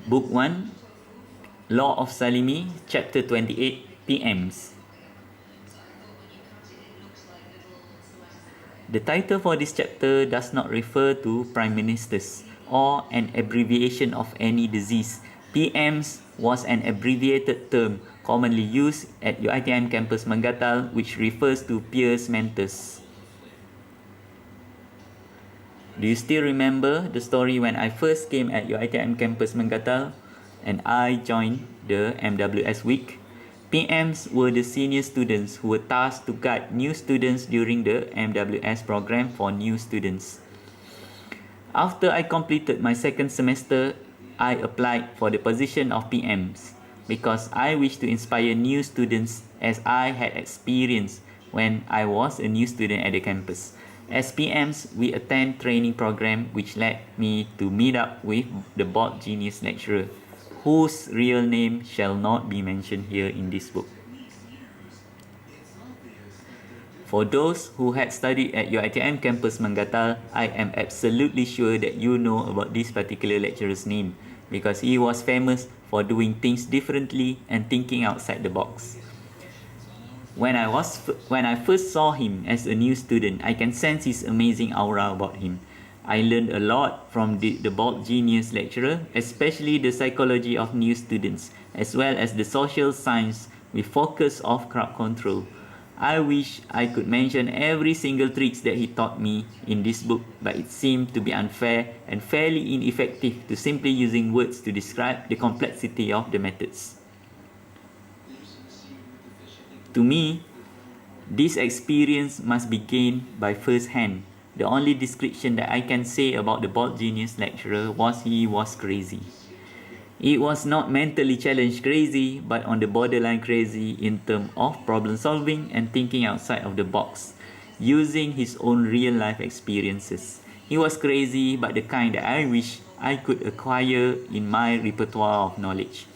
Book 1, Law of Salimi, Chapter 28, PMs. The title for this chapter does not refer to prime ministers or an abbreviation of any disease. PMs was an abbreviated term commonly used at UiTM campus Mangatal, which refers to peers mentors. Do you still remember the story when I first came at UiTM campus Mangatal and I joined the MWS week? PMs were the senior students who were tasked to guide new students during the MWS program for new students. After I completed my second semester, I applied for the position of PMs because I wished to inspire new students as I had experience when I was a new student at the campus. As PMs, we attend training program which led me to meet up with the board genius lecturer, whose real name shall not be mentioned here in this book. For those who had studied at UiTM campus Mangatal, I am absolutely sure that you know about this particular lecturer's name because he was famous for doing things differently and thinking outside the box. When I first saw him as a new student, I can sense his amazing aura about him. I learned a lot from the bold genius lecturer, especially the psychology of new students, as well as the social science with focus of crowd control. I wish I could mention every single tricks that he taught me in this book, but it seemed to be unfair and fairly ineffective to simply using words to describe the complexity of the methods. To me, this experience must be gained by first hand. The only description that I can say about the bold genius lecturer was he was crazy. It was not mentally challenged crazy, but on the borderline crazy in terms of problem solving and thinking outside of the box, using his own real life experiences. He was crazy, but the kind that I wish I could acquire in my repertoire of knowledge.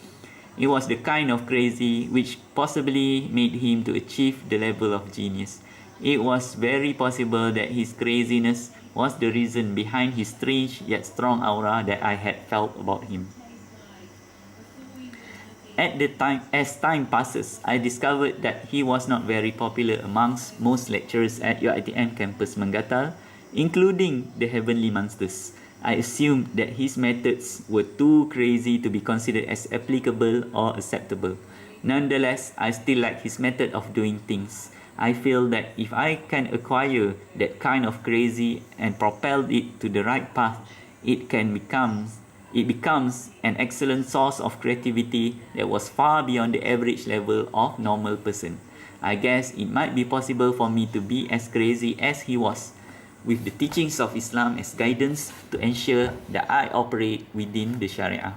It was the kind of crazy which possibly made him to achieve the level of genius. It was very possible that his craziness was the reason behind his strange yet strong aura that I had felt about him. As time passes, I discovered that he was not very popular amongst most lecturers at UiTM campus Mangatal, including the Heavenly Monsters. I assumed that his methods were too crazy to be considered as applicable or acceptable. Nonetheless, I still like his method of doing things. I feel that if I can acquire that kind of crazy and propel it to the right path, it becomes an excellent source of creativity that was far beyond the average level of normal person. I guess it might be possible for me to be as crazy as he was, with the teachings of Islam as guidance to ensure that I operate within the Sharia.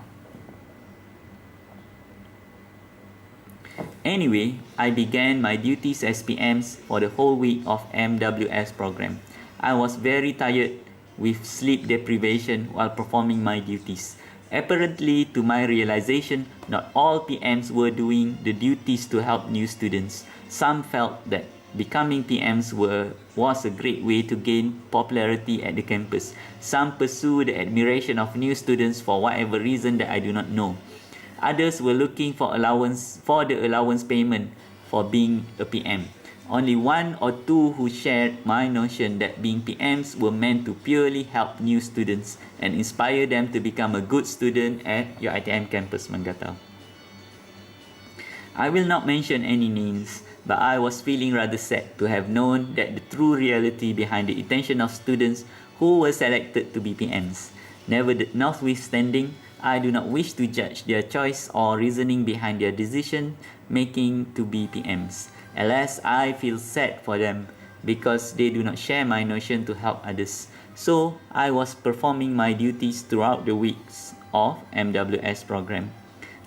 Anyway, I began my duties as PMs for the whole week of MWS program. I was very tired with sleep deprivation while performing my duties. Apparently, to my realization, not all PMs were doing the duties to help new students. Some felt that becoming PMs was a great way to gain popularity at the campus. Some pursued the admiration of new students for whatever reason that I do not know. Others were looking for the allowance payment for being a PM. Only one or two who shared my notion that being PMs were meant to purely help new students and inspire them to become a good student at UiTM campus Mangatal. I will not mention any names, but I was feeling rather sad to have known that the true reality behind the intention of students who were selected to be PMs. Notwithstanding, I do not wish to judge their choice or reasoning behind their decision making to be PMs. Alas, I feel sad for them because they do not share my notion to help others. So, I was performing my duties throughout the weeks of MWS program.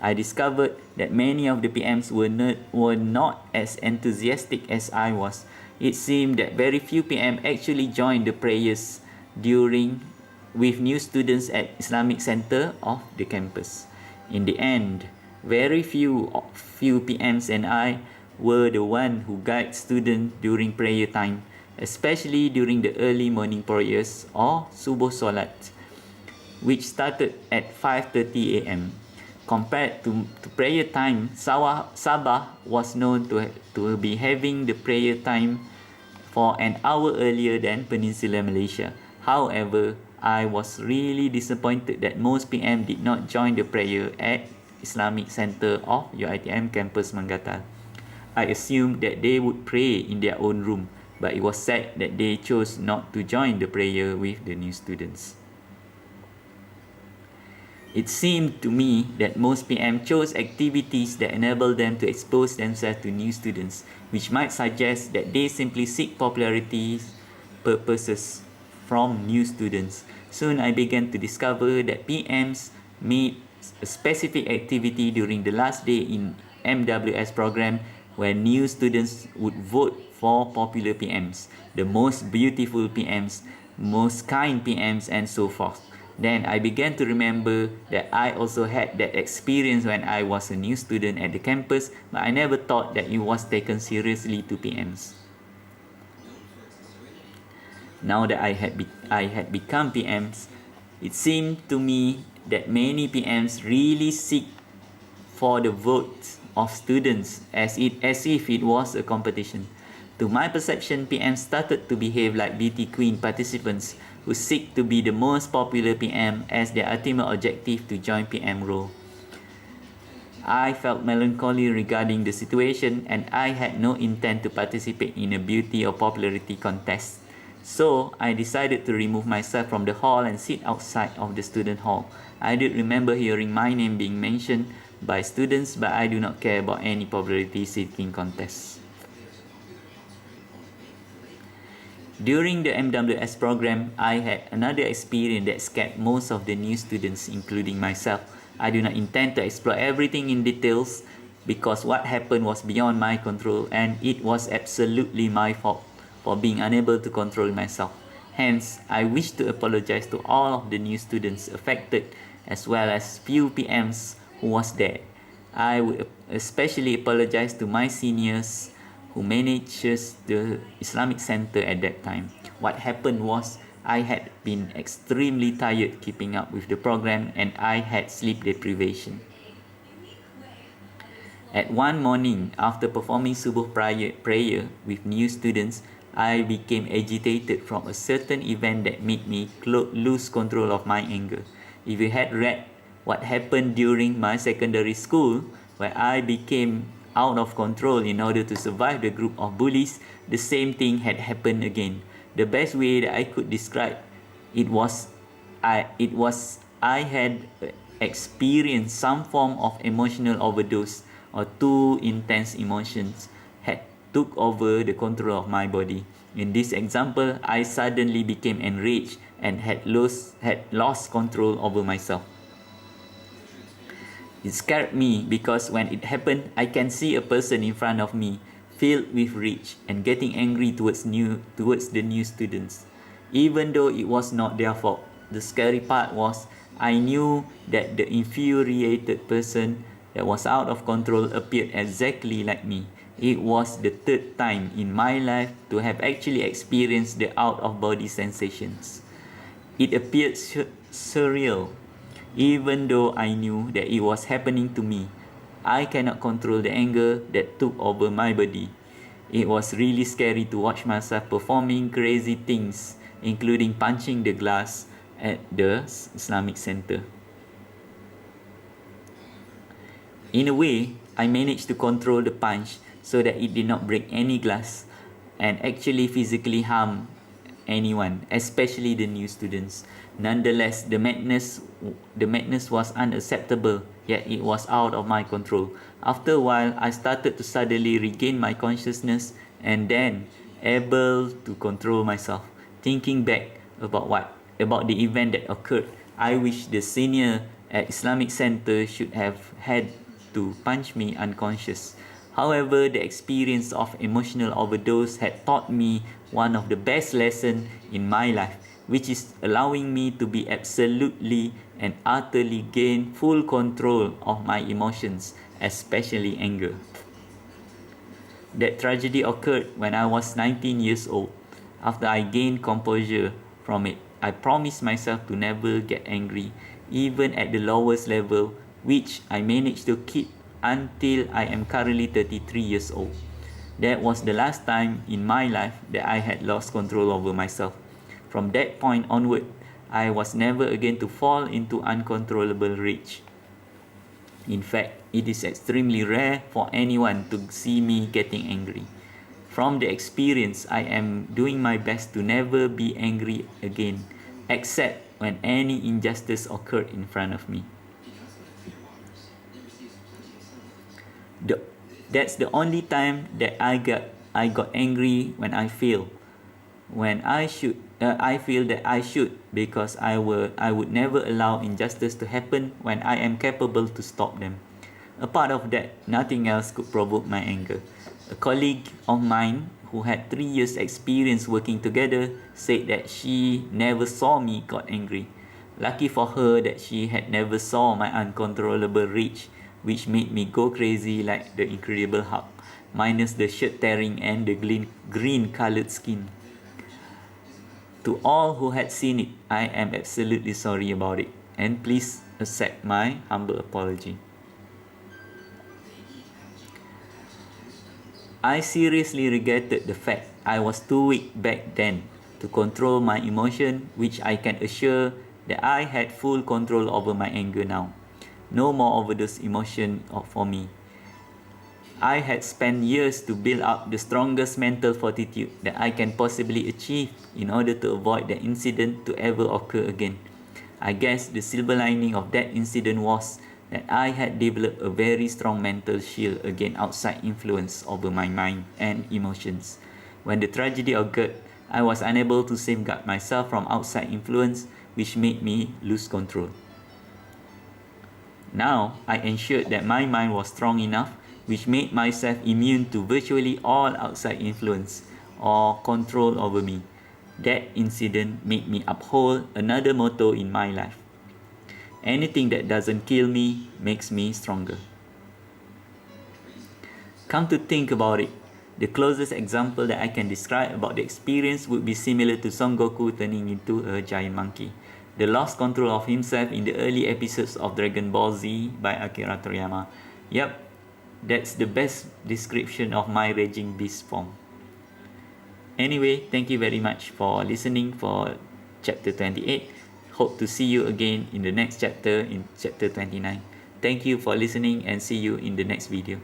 I discovered that many of the PMs were not as enthusiastic as I was. It seemed that very few PM actually joined the prayers with new students at Islamic Center of the campus. In the end, very few PMs and I were the one who guide students during prayer time, especially during the early morning prayers or Subuh Salat. which started at 5:30 a.m. Compared to prayer time, Sabah was known to be having the prayer time for an hour earlier than Peninsular Malaysia. However, I was really disappointed that most PM did not join the prayer at Islamic Center of UiTM campus Mangatal. I assumed that they would pray in their own room, but it was sad that they chose not to join the prayer with the new students. It seemed to me that most PM chose activities that enable them to expose themselves to new students, which might suggest that they simply seek popularity purposes from new students. Soon I began to discover that PMs made a specific activity during the last day in MWS program where new students would vote for popular PMs, the most beautiful PMs, most kind PMs, and so forth. Then I began to remember that I also had that experience when I was a new student at the campus, but I never thought that it was taken seriously to PMs. Now that I had become PMs, it seemed to me that many PMs really seek for the votes of students as if it was a competition. To my perception, PMs started to behave like beauty queen participants who seek to be the most popular PM as their ultimate objective to join PM role. I felt melancholy regarding the situation and I had no intent to participate in a beauty or popularity contest. So I decided to remove myself from the hall and sit outside of the student hall. I did remember hearing my name being mentioned by students, but I do not care about any popularity seeking contests. During the MWS program, I had another experience that scared most of the new students, including myself. I do not intend to explore everything in details because what happened was beyond my control and it was absolutely my fault for being unable to control myself. Hence, I wish to apologize to all of the new students affected as well as few PMs who was there. I would especially apologize to my seniors who manages the Islamic Center at that time. What happened was I had been extremely tired keeping up with the program and I had sleep deprivation. At one morning, after performing Subuh prayer with new students, I became agitated from a certain event that made me lose control of my anger. If you had read what happened during my secondary school, where I became out of control in order to survive the group of bullies, the same thing had happened again. The best way that I could describe it was I had experienced some form of emotional overdose or too intense emotions had took over the control of my body. In this example, I suddenly became enraged and had lost control over myself. It scared me because when it happened, I can see a person in front of me filled with rage and getting angry towards the new students, even though it was not their fault. The scary part was I knew that the infuriated person that was out of control appeared exactly like me. It was the third time in my life to have actually experienced the out-of-body sensations. It appeared surreal. Even though I knew that it was happening to me, I cannot control the anger that took over my body. It was really scary to watch myself performing crazy things, including punching the glass at the Islamic Center. In a way, I managed to control the punch so that it did not break any glass and actually physically harm anyone, especially the new students. Nonetheless, the madness was unacceptable, yet it was out of my control. After a while, I started to suddenly regain my consciousness and then able to control myself. Thinking back about the event that occurred, I wish the senior at Islamic Center should have had to punch me unconscious. However, the experience of emotional overdose had taught me one of the best lessons in my life, which is allowing me to be absolutely and utterly gain full control of my emotions, especially anger. That tragedy occurred when I was 19 years old. After I gained composure from it, I promised myself to never get angry, even at the lowest level, which I managed to keep until I am currently 33 years old. That was the last time in my life that I had lost control over myself. From that point onward, I was never again to fall into uncontrollable rage. In fact, it is extremely rare for anyone to see me getting angry. From the experience, I am doing my best to never be angry again, except when any injustice occurred in front of me. That's the only time that I got angry when I fail. When I feel that I should, because I would never allow injustice to happen when I am capable to stop them. Apart of that, nothing else could provoke my anger. A colleague of mine who had 3 years experience working together said that she never saw me got angry. Lucky for her that she had never saw my uncontrollable rage, which made me go crazy like the Incredible Hulk, minus the shirt tearing and the green colored skin. To all who had seen it, I am absolutely sorry about it, and please accept my humble apology. I seriously regretted the fact I was too weak back then to control my emotion, which I can assure that I had full control over my anger now. No more overdose emotion for me. I had spent years to build up the strongest mental fortitude that I can possibly achieve in order to avoid the incident to ever occur again. I guess the silver lining of that incident was that I had developed a very strong mental shield against outside influence over my mind and emotions. When the tragedy occurred, I was unable to safeguard myself from outside influence, which made me lose control. Now, I ensured that my mind was strong enough, which made myself immune to virtually all outside influence or control over me. That incident made me uphold another motto in my life: anything that doesn't kill me makes me stronger. Come to think about it, the closest example that I can describe about the experience would be similar to Son Goku turning into a giant monkey. The lost control of himself in the early episodes of Dragon Ball Z by Akira Toriyama. Yep, that's the best description of my raging beast form. Anyway, thank you very much for listening for chapter 28. Hope to see you again in the next chapter, in chapter 29. Thank you for listening and see you in the next video.